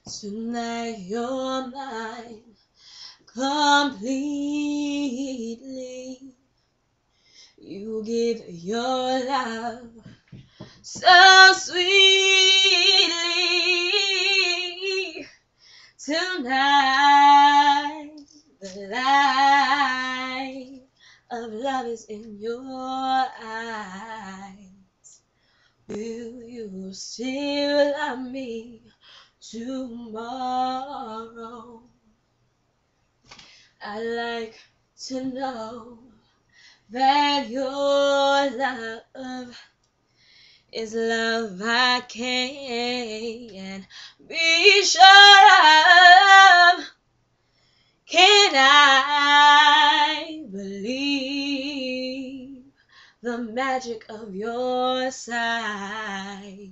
Tonight you're mine completely. You give your love so sweetly. Tonight the light of love is in your eyes. Will you still love me tomorrow? I'd like to know that your love is love I can't be sure of. Can I believe the magic of your sighs?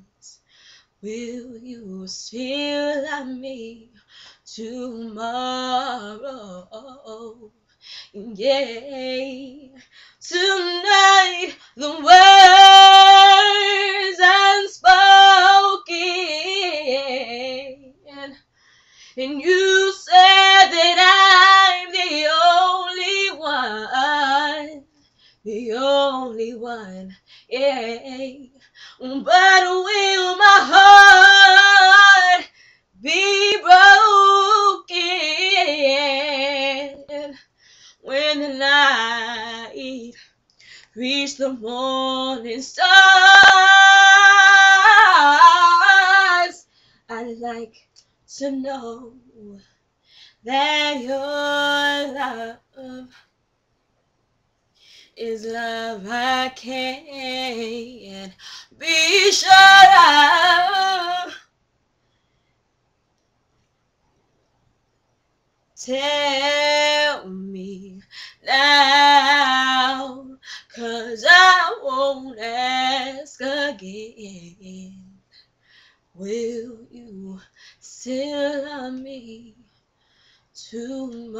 Will you still love me tomorrow? Yeah, tonight the words unspoken, and you said that I'm the only one, yeah. But will my heart be broken when the night reach the morning stars? I'd like to know that your love is love I can't be sure of. Tell me now, 'cause I won't ask again. Will you still love me tomorrow?